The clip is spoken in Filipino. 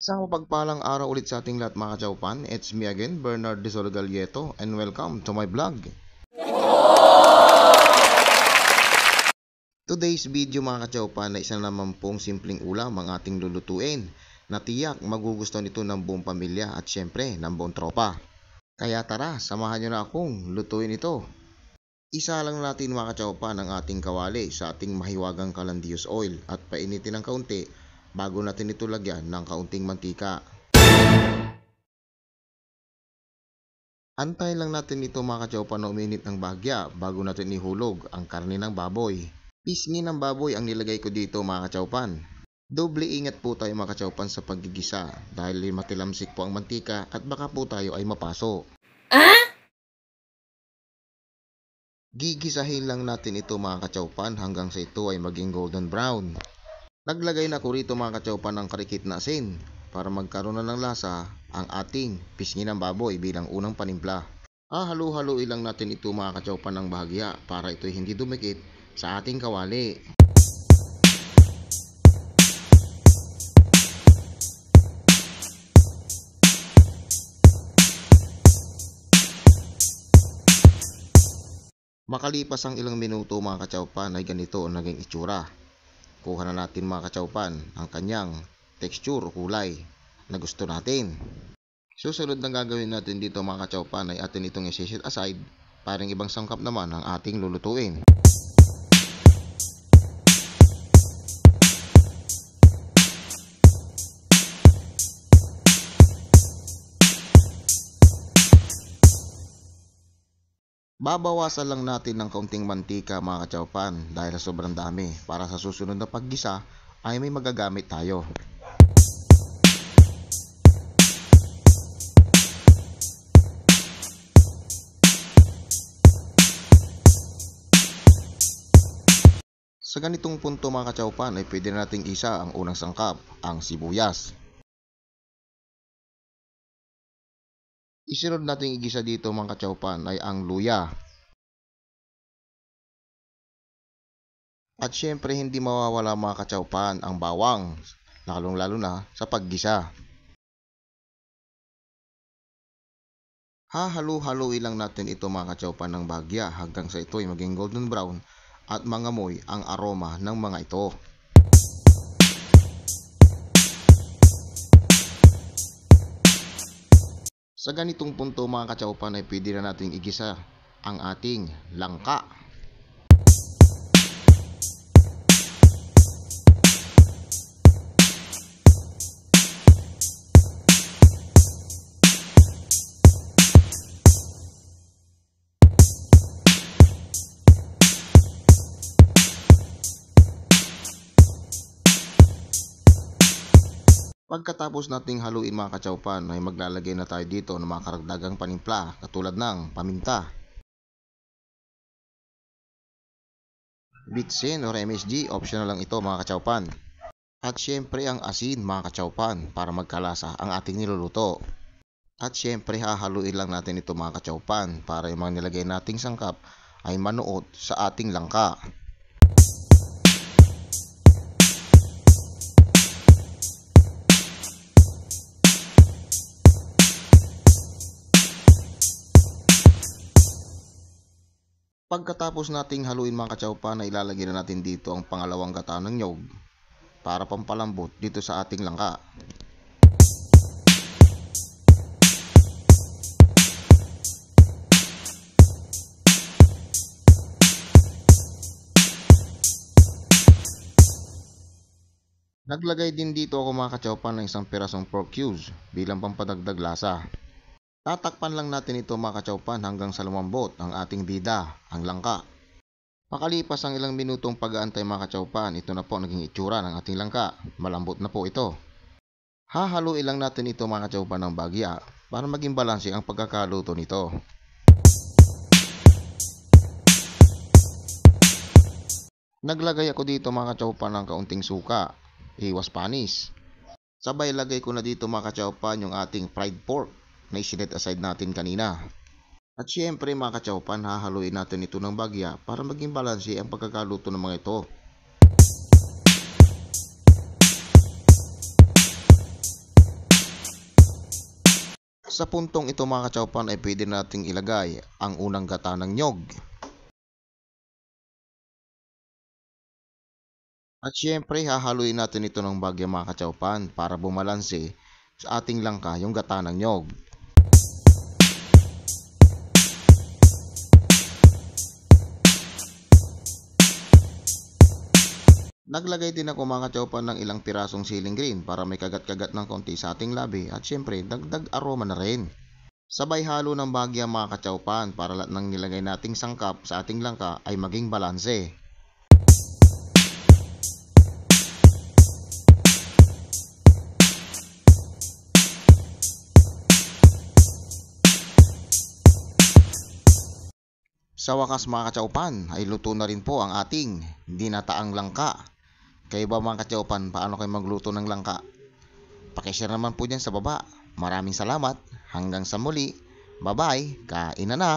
Isang mapagpalang araw ulit sa ating lahat mga kachaupan. It's me again, Bernard De Galieto, and welcome to my vlog. Today's video mga kachaupan na isa naman pong simpleng ulam ang ating lulutuin na tiyak magugustuhan nito ng buong pamilya at syempre ng buong tropa. Kaya tara, samahan nyo na akong lutuin ito. Isa lang natin mga kachaupan ang ating kawali sa ating mahiwagang calandius oil at painitin ng kaunti bago natin ito lagyan ng kaunting mantika. Antay lang natin ito mga kachaupan na uminit ng bahagya bago natin ihulog ang karne ng baboy. Pisngi ng baboy ang nilagay ko dito mga kachaupan. Doble ingat po tayo mga kachaupan sa paggigisa dahil matilamsik po ang mantika at baka po tayo ay mapaso. Gigisahin lang natin ito mga kachaupan hanggang sa ito ay maging golden brown. Naglagay na ko rito mga kachaupan ng karikit na asin para magkaroon na ng lasa ang ating pisngi ng baboy bilang unang panimpla. Halu-haluin lang natin ito mga kachaupan ng bahagya para ito hindi dumikit sa ating kawali. Makalipas ang ilang minuto mga kachaupan ay ganito ang naging itsura. Kuha na natin mga kachaupan ang kanyang texture o kulay na gusto natin. Susunod na gagawin natin dito mga kachaupan ay atin itong i-set aside para ibang sangkap naman ang ating lulutuin. Babawasan lang natin ng kaunting mantika mga kachaupan dahil sa sobrang dami para sa susunod na paggisa ay may magagamit tayo. Sa ganitong punto mga kachaupan ay pwede nating isa ang unang sangkap, ang sibuyas. Isunod nating igisa dito mga kachaupan ay ang luya. At syempre hindi mawawala mga kachaupan ang bawang, lalong-lalo na sa paggisa. Hahalu-haluin lang natin ito mga kachaupan ng bahagya hanggang sa ito ay maging golden brown at mangamoy ang aroma ng mga ito. Sa ganitong punto mga kachaupan ay pwede na nating igisa ang ating langka. Pagkatapos nating haluin mga kachaupan ay maglalagay na tayo dito ng mga karagdagang panimpla katulad ng paminta, bitsin or MSG, optional lang ito mga kachaupan. At syempre ang asin mga kachaupan para magkalasa ang ating niluluto. At syempre hahaluin lang natin ito mga kachaupan para yung mga nilagay nating sangkap ay manuot sa ating langka. Pagkatapos nating haluin mga kachaupan na ilalagay na natin dito ang pangalawang gata ng nyog para pampalambot dito sa ating langka. Naglagay din dito ako mga kachaupan ng isang pirasong pork cubes bilang pampadagdag lasa. Tatakpan lang natin ito mga kachaupan hanggang sa lumambot ang ating bida, ang langka. Makalipas ang ilang minutong pag-aantay mga kachaupan, ito na po naging itsura ng ating langka. Malambot na po ito. Hahaluin lang natin ito mga kachaupan ng bahagya para maging balanse ang pagkakaluto nito. Naglagay ako dito mga kachaupan ng kaunting suka, iwas panis. Sabay lagay ko na dito mga kachaupan yung ating fried pork na isinet aside natin kanina. At syempre mga kachaupan, hahaluin natin ito ng bahagya para maging balanse ang pagkakaluto ng mga ito. Sa puntong ito mga kachaupan ay pwede nating ilagay ang unang gata ng nyog. At syempre hahaluin natin ito ng bagya mga kachaupan para bumalanse sa ating langka yung gata ng nyog. Naglagay din ako mga kachaupan ng ilang pirasong siling green para may kagat-kagat ng konti sa ating labi at syempre dagdag aroma na rin. Sabay halo ng bagya mga kachaupan para lahat ng nilagay nating sangkap sa ating langka ay maging balanse. Sa wakas mga kachaupan ay luto na rin po ang ating dinataang langka. Kayo ba mga kachaupan, paano kayo magluto ng langka? Pakishare naman po dyan sa baba. Maraming salamat. Hanggang sa muli. Bye bye. Kain na na.